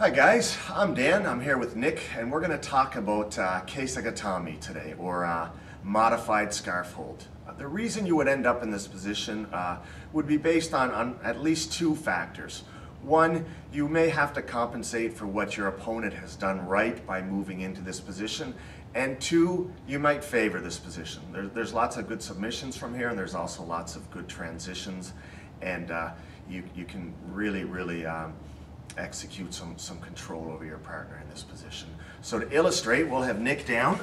Hi guys, I'm Dan. I'm here with Nick, and we're going to talk about Kesa Gatama today, or modified scarf hold. The reason you would end up in this position would be based on at least two factors. One, you may have to compensate for what your opponent has done right by moving into this position, and two, you might favor this position. There's lots of good submissions from here, and there's also lots of good transitions, and you can really execute some control over your partner in this position. So to illustrate, we'll have Nick down.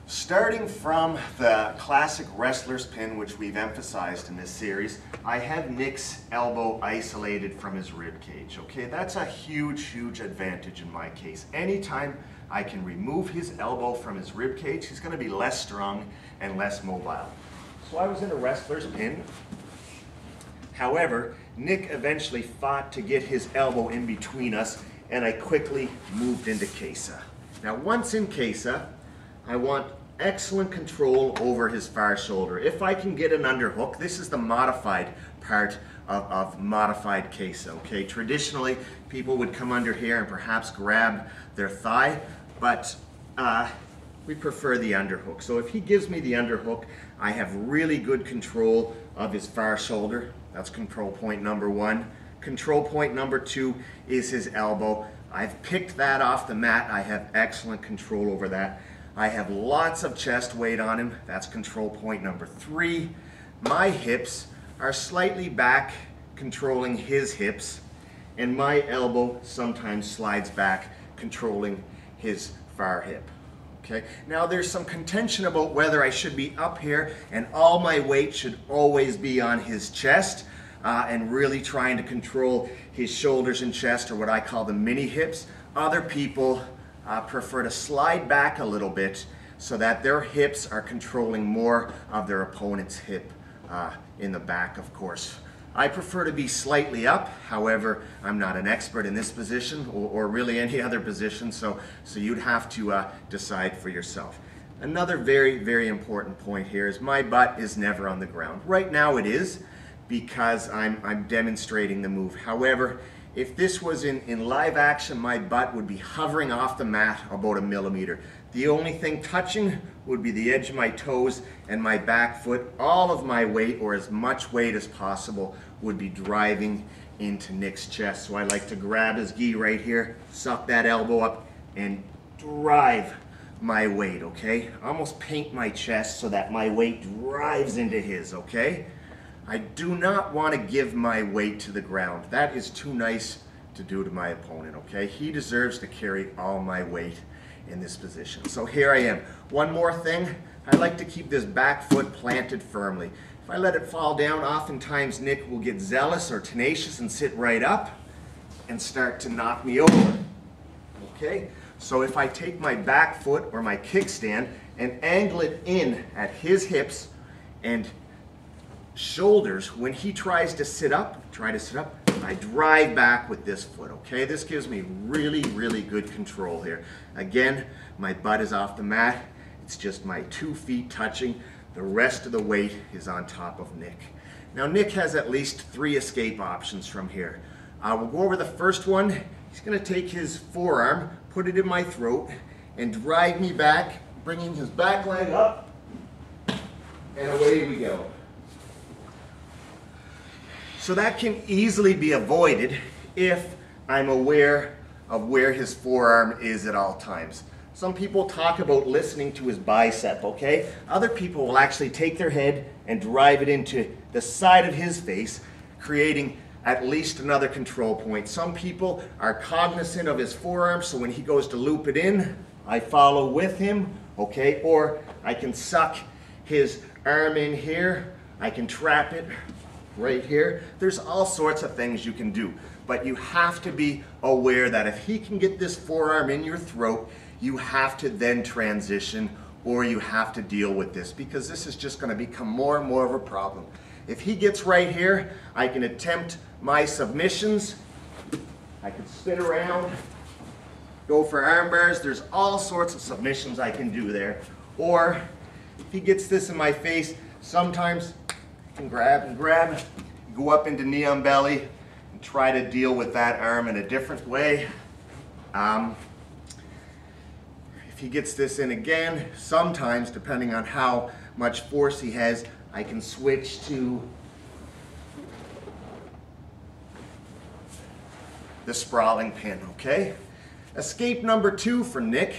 Starting from the classic wrestler's pin, which we've emphasized in this series, I have Nick's elbow isolated from his rib cage. Okay, that's a huge advantage in my case. Anytime I can remove his elbow from his rib cage, he's going to be less strong and less mobile. So I was in a wrestler's pin. However, Nick eventually fought to get his elbow in between us, and I quickly moved into Kesa. Now, once in Kesa, I want excellent control over his far shoulder. If I can get an underhook, this is the modified part of modified Kesa. Okay, traditionally, people would come under here and perhaps grab their thigh, but we prefer the underhook. So if he gives me the underhook, I have really good control of his far shoulder. That's control point number one. Control point number two is his elbow. I've picked that off the mat. I have excellent control over that. I have lots of chest weight on him. That's control point number three. My hips are slightly back, controlling his hips, and my elbow sometimes slides back, controlling his far hip. Okay. Now there's some contention about whether I should be up here and all my weight should always be on his chest and really trying to control his shoulders and chest, or what I call the mini hips. Other people prefer to slide back a little bit so that their hips are controlling more of their opponent's hip in the back, of course. I prefer to be slightly up. However, I'm not an expert in this position or really any other position, so you'd have to decide for yourself. Another very important point here is my butt is never on the ground. Right now it is, because I'm demonstrating the move. However, if this was in live action, my butt would be hovering off the mat about 1 millimeter. The only thing touching would be the edge of my toes and my back foot. All of my weight, or as much weight as possible, would be driving into Nick's chest. So I like to grab his gi right here, suck that elbow up, and drive my weight, okay? Almost paint my chest so that my weight drives into his, okay? I do not want to give my weight to the ground. That is too nice to do to my opponent, okay? He deserves to carry all my weight in this position. So here I am. One more thing, I like to keep this back foot planted firmly. If I let it fall down, oftentimes Nick will get zealous or tenacious and sit right up and start to knock me over, okay? So if I take my back foot or my kickstand and angle it in at his hips and shoulders, when he tries to sit up, I drive back with this foot, okay? This gives me really good control here. Again, my butt is off the mat. It's just my 2 feet touching. The rest of the weight is on top of Nick. Now Nick has at least 3 escape options from here. We'll go over the first one. He's gonna take his forearm, put it in my throat, and drive me back, bringing his back leg up, and away we go. So that can easily be avoided if I'm aware of where his forearm is at all times. Some people talk about listening to his bicep, okay? Other people will actually take their head and drive it into the side of his face, creating at least another control point. Some people are cognizant of his forearm, so when he goes to loop it in, I follow with him, okay? Or I can suck his arm in here, I can trap it right here. There's all sorts of things you can do, but you have to be aware that if he can get this forearm in your throat, you have to then transition, or you have to deal with this, because this is just going to become more and more of a problem. If he gets right here, I can attempt my submissions. I can spin around, go for arm bars. There's all sorts of submissions I can do there. Or if he gets this in my face, sometimes I can grab, go up into knee on belly and try to deal with that arm in a different way. If he gets this in again, sometimes, depending on how much force he has, I can switch to the sprawling pin, okay? Escape number 2 for Nick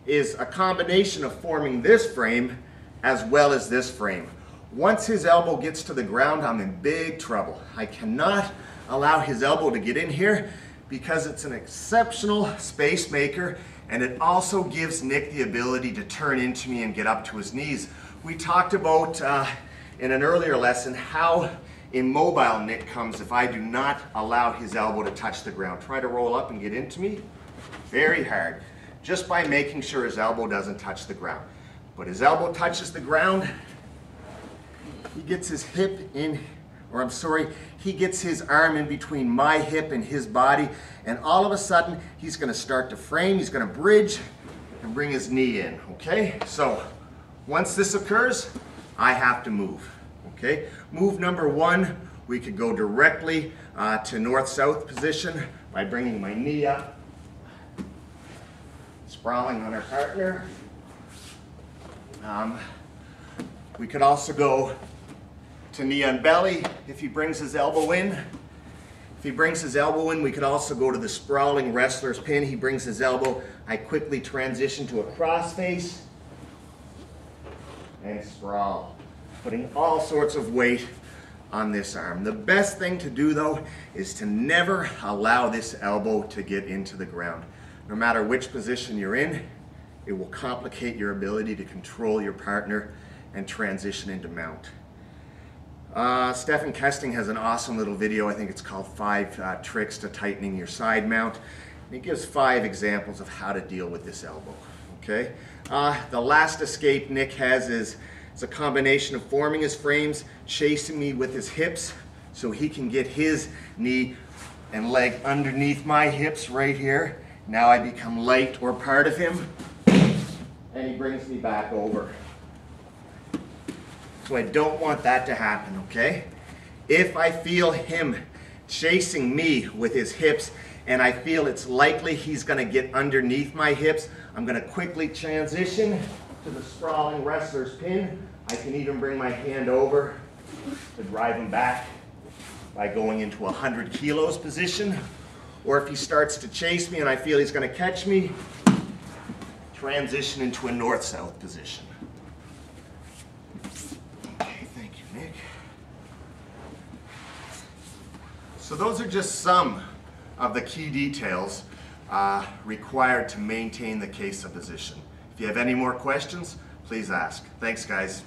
is a combination of forming this frame as well as this frame. Once his elbow gets to the ground, I'm in big trouble. I cannot allow his elbow to get in here because it's an exceptional space maker, and it also gives Nick the ability to turn into me and get up to his knees. We talked about in an earlier lesson how immobile Nick comes if I do not allow his elbow to touch the ground. Try to roll up and get into me. Very hard. Just by making sure his elbow doesn't touch the ground. But his elbow touches the ground, he gets his hip in, or I'm sorry, he gets his arm in between my hip and his body, and all of a sudden he's going to start to frame, he's going to bridge and bring his knee in, okay? So once this occurs, I have to move, okay? Move number 1, we could go directly to north-south position by bringing my knee up, sprawling on our partner. We could also go to knee on belly if he brings his elbow in. If he brings his elbow in, we could also go to the sprawling wrestler's pin. He brings his elbow. I quickly transition to a cross face and sprawl, putting all sorts of weight on this arm. The best thing to do though is to never allow this elbow to get into the ground. No matter which position you're in, it will complicate your ability to control your partner and transition into mount. Stefan Kesting has an awesome little video. I think it's called 5 Tricks to Tightening Your Side Mount. And he gives 5 examples of how to deal with this elbow. Okay. The last escape Nick has is a combination of forming his frames, chasing me with his hips so he can get his knee and leg underneath my hips right here. Now I become light or part of him, and he brings me back over. So I don't want that to happen, okay? If I feel him chasing me with his hips and I feel it's likely he's going to get underneath my hips, I'm going to quickly transition to the sprawling wrestler's pin. I can even bring my hand over to drive him back by going into a 100 kilos position. Or if he starts to chase me and I feel he's going to catch me, transition into a north-south position. Okay, thank you, Nick. So those are just some of the key details required to maintain the Kesa position. If you have any more questions, please ask. Thanks, guys.